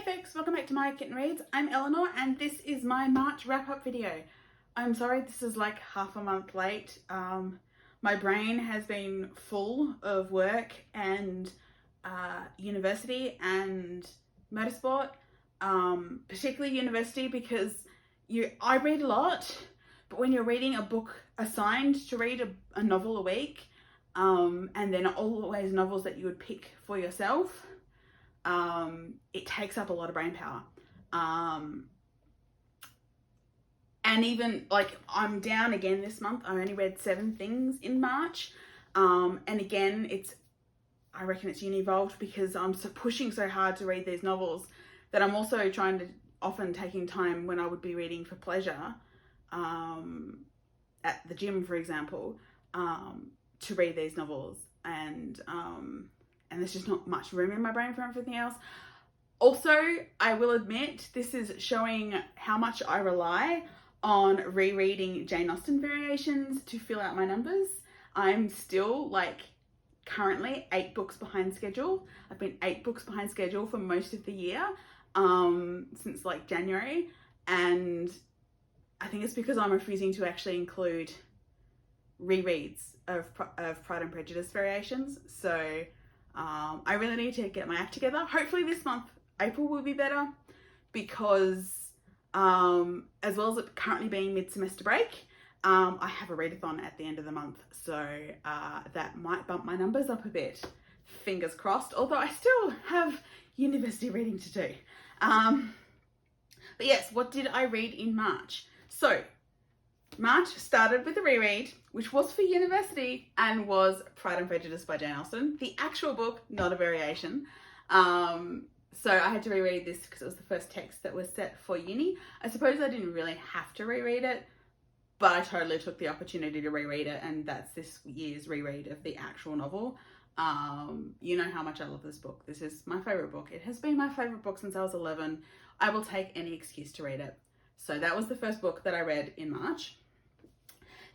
Hey folks, welcome back to my Kitten Reads. I'm Eleanor and this is my March wrap-up video. I'm sorry this is like half a month late. My brain has been full of work and university and motorsport, particularly university because I read a lot, but when you're reading a book assigned to read a novel a week, and they're not always novels that you would pick for yourself, it takes up a lot of brain power. And even like I'm down again this month. I only read 7 things in March. And again, I reckon it's uni-volved because I'm pushing so hard to read these novels that I'm also often taking time when I would be reading for pleasure, at the gym, for example, to read these novels. And there's just not much room in my brain for everything else. Also, I will admit, this is showing how much I rely on rereading Jane Austen variations to fill out my numbers. I'm still currently 8 books behind schedule. I've been 8 books behind schedule for most of the year, since January. And I think it's because I'm refusing to actually include rereads of Pride and Prejudice variations. So I really need to get my act together. Hopefully this month, April will be better because as well as it currently being mid-semester break, I have a readathon at the end of the month. So that might bump my numbers up a bit. Fingers crossed, although I still have university reading to do. But yes, what did I read in March? So March started with a reread, which was for university and was Pride and Prejudice by Jane Austen. The actual book, not a variation. So I had to reread this because it was the first text that was set for uni. I suppose I didn't really have to reread it, but I totally took the opportunity to reread it, and that's this year's reread of the actual novel. You know how much I love this book. This is my favourite book. It has been my favourite book since I was 11. I will take any excuse to read it. So that was the first book that I read in March.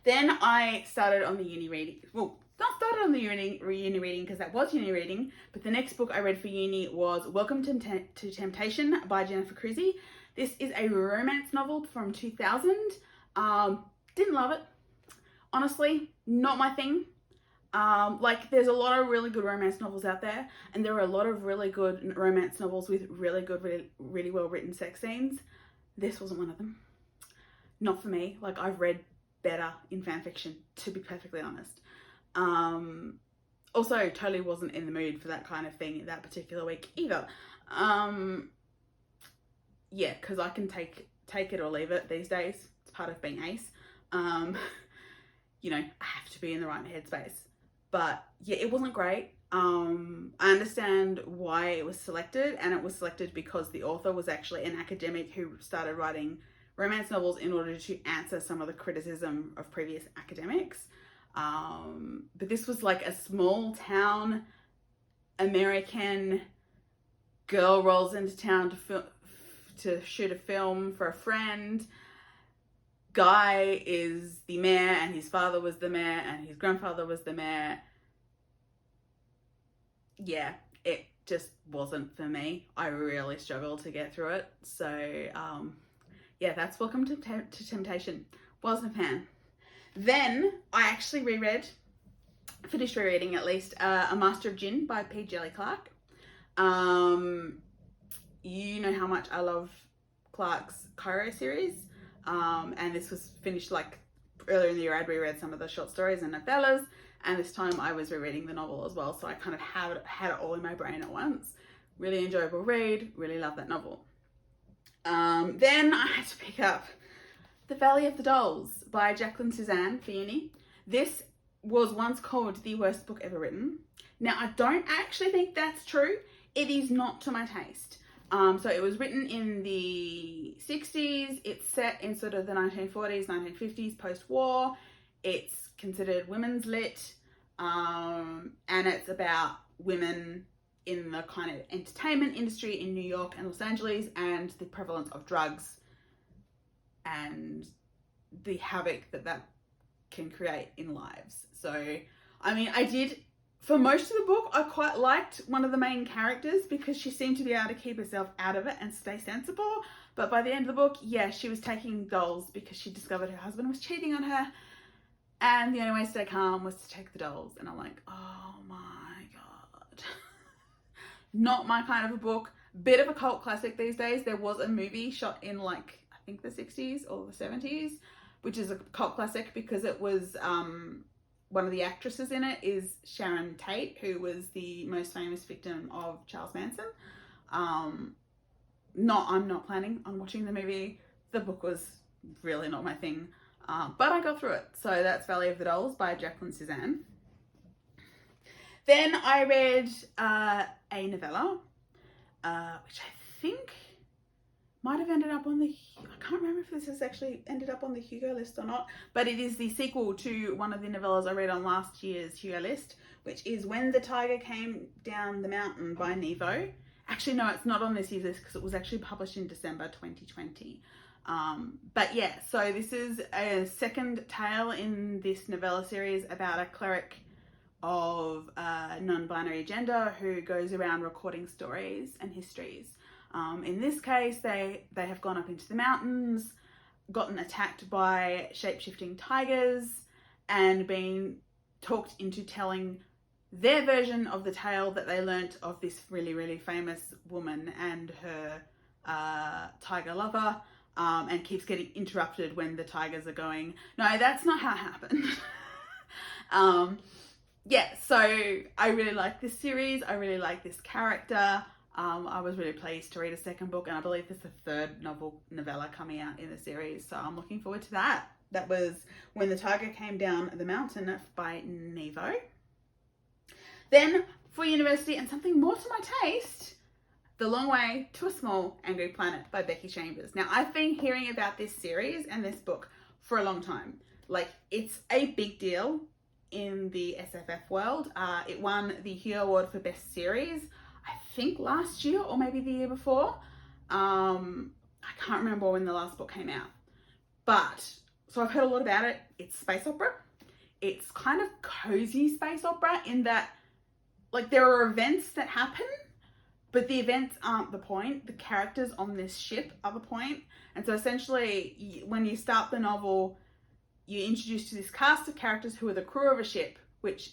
Then I started on the uni reading. Well, not started on the uni reading because that was uni reading, but the next book I read for uni was Welcome to Temptation by Jennifer Crusie. This is a romance novel from 2000. Didn't love it. Honestly, not my thing. There's a lot of really good romance novels out there, and there are a lot of really good romance novels with really good, really well written sex scenes. This wasn't one of them. Not for me. I've read better in fan fiction, to be perfectly honest. Also totally wasn't in the mood for that kind of thing that particular week either. Yeah, because I can take it or leave it these days. It's part of being ace. You know, I have to be in the right headspace. But yeah, it wasn't great. I understand why it was selected, and it was selected because the author was actually an academic who started writing romance novels in order to answer some of the criticism of previous academics. But this was a small town American girl rolls into town to shoot a film for a friend. Guy is the mayor, and his father was the mayor, and his grandfather was the mayor. Yeah, it just wasn't for me. I really struggled to get through it. So yeah, that's Welcome to Temptation. Wasn't a fan. Then I actually finished rereading at least, A Master of Djinn by P. Djèlí Clarke. You know how much I love Clarke's Cairo series. And this was finished earlier in the year. I'd reread some of the short stories and novellas, and this time I was rereading the novel as well. So I kind of had it all in my brain at once. Really enjoyable read. Really love that novel. Then I had to pick up The Valley of the Dolls by Jacqueline Susann for uni. This was once called the worst book ever written. Now, I don't actually think that's true. It is not to my taste. So it was written in the 60s. It's set in sort of the 1940s, 1950s, post-war. It's considered women's lit. And it's about women in the kind of entertainment industry in New York and Los Angeles, and the prevalence of drugs and the havoc that can create in lives. So, I mean, I did for most of the book, I quite liked one of the main characters because she seemed to be able to keep herself out of it and stay sensible. But by the end of the book, yeah, she was taking dolls because she discovered her husband was cheating on her. And the only way to stay calm was to take the dolls. And I'm like, oh my God. Not my kind of a book. Bit of a cult classic these days. There was a movie shot in like, I think the 60s or the 70s, which is a cult classic because it was, one of the actresses in it is Sharon Tate, who was the most famous victim of Charles Manson. I'm not planning on watching the movie. The book was really not my thing. But I got through it. So that's Valley of the Dolls by Jacqueline Susann. Then I read a novella, which I think might have ended up on the, I can't remember if this has actually ended up on the Hugo list or not, but it is the sequel to one of the novellas I read on last year's Hugo list, which is When the Tiger Came Down the Mountain by Nghi. Actually, no, it's not on this year's list because it was actually published in December 2020. But yeah, so this is a second tale in this novella series about a cleric of non-binary gender who goes around recording stories and histories. In this case, they have gone up into the mountains, gotten attacked by shape-shifting tigers, and been talked into telling their version of the tale that they learnt of this really, really famous woman and her tiger lover, and keeps getting interrupted when the tigers are going, no, that's not how it happened. Yeah, so I really like this series. I really like this character. I was really pleased to read a second book, and I believe there's a third novella coming out in the series, so I'm looking forward to that. That was When the Tiger Came Down the Mountain by Nghi. Then for university, and something more to my taste, The Long Way to a Small Angry Planet by Becky Chambers. Now, I've been hearing about this series and this book for a long time. Like, it's a big deal in the SFF world. It won the Hugo Award for Best Series, I think last year or maybe the year before. I can't remember when the last book came out. But, so I've heard a lot about it. It's space opera. It's kind of cozy space opera in that, like, there are events that happen, but the events aren't the point. The characters on this ship are the point. And so essentially, when you start the novel, you're introduced to this cast of characters who are the crew of a ship, which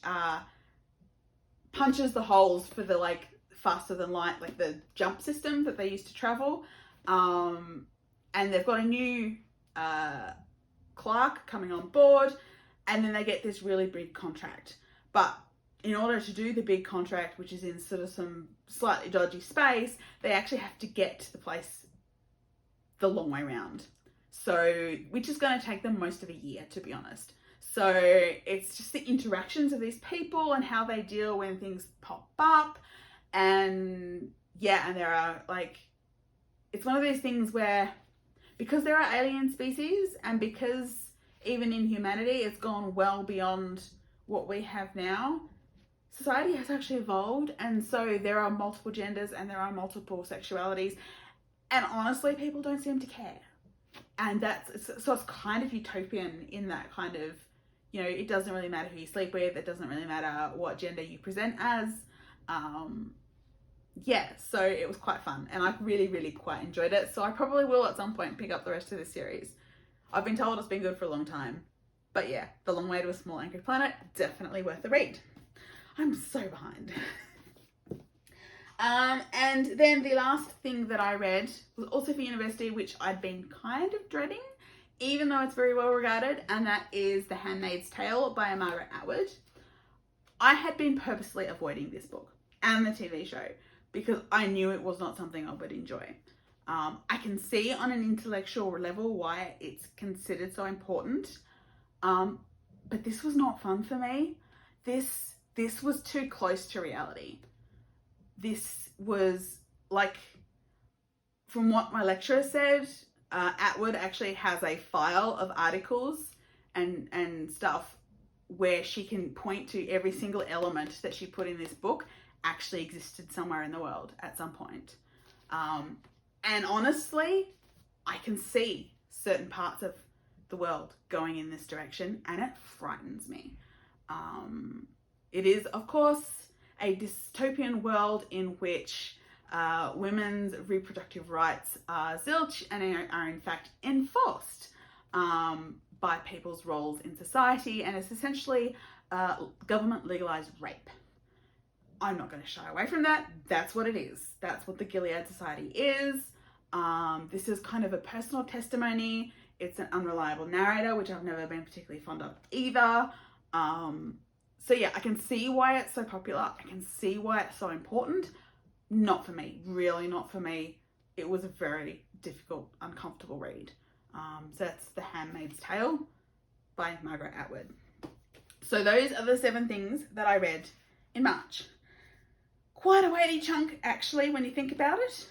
punches the holes for the, like, faster than light, like the jump system that they use to travel. And they've got a new clerk coming on board, and then they get this really big contract. But in order to do the big contract, which is in sort of some slightly dodgy space, they actually have to get to the place the long way round. So, which is going to take them most of a year, to be honest. So it's just the interactions of these people and how they deal when things pop up. And yeah, and there are, like, it's one of those things where, because there are alien species and because even in humanity it's gone well beyond what we have now, society has actually evolved, and so there are multiple genders and there are multiple sexualities, and honestly people don't seem to care. And so it's kind of utopian in that kind of, you know, it doesn't really matter who you sleep with, it doesn't really matter what gender you present as. Yeah, so it was quite fun, and I really, really quite enjoyed it. So I probably will at some point pick up the rest of this series. I've been told it's been good for a long time. But yeah, The Long Way to a Small Angry Planet, definitely worth a read. I'm so behind. And then the last thing that I read was also for university, which I'd been kind of dreading, even though it's very well regarded, and that is The Handmaid's Tale by Margaret Atwood. I had been purposely avoiding this book and the TV show because I knew it was not something I would enjoy. I can see on an intellectual level why it's considered so important, but this was not fun for me. This was too close to reality. This was, like, from what my lecturer said, Atwood actually has a file of articles and stuff where she can point to every single element that she put in this book actually existed somewhere in the world at some point. And honestly, I can see certain parts of the world going in this direction, and it frightens me. It is, of course, a dystopian world in which women's reproductive rights are zilch and are in fact enforced by people's roles in society, and it's essentially government legalized rape. I'm not going to shy away from that. That's what it is. That's what the Gilead Society is. This is kind of a personal testimony. It's an unreliable narrator, which I've never been particularly fond of either. So yeah, I can see why it's so popular. I can see why it's so important. Not for me, really not for me. It was a very difficult, uncomfortable read. So that's The Handmaid's Tale by Margaret Atwood. So those are the 7 things that I read in March. Quite a weighty chunk, actually, when you think about it.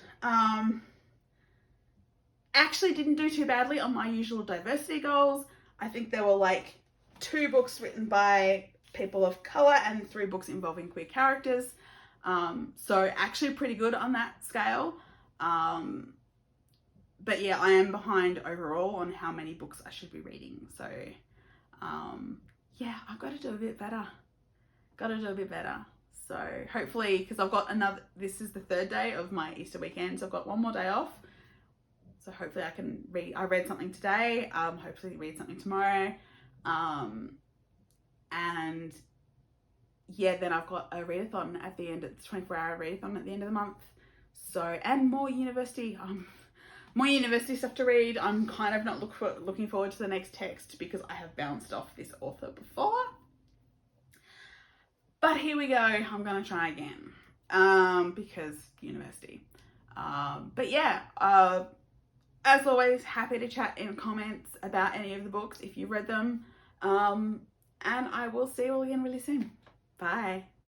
Actually didn't do too badly on my usual diversity goals. I think there were like 2 books written by people of colour and 3 books involving queer characters. So actually pretty good on that scale. But yeah, I am behind overall on how many books I should be reading. So yeah, I've got to do a bit better. So hopefully, because I've got this is the 3rd day of my Easter weekend, so I've got 1 more day off. So hopefully I can read, I read something today, hopefully read something tomorrow. And yeah, then I've got a readathon at the end, it's 24-hour readathon at the end of the month. So, and more university stuff to read. I'm kind of not looking forward to the next text because I have bounced off this author before. But here we go, I'm going to try again because university. But yeah, as always, happy to chat in comments about any of the books if you've read them. And I will see you all again really soon. Bye.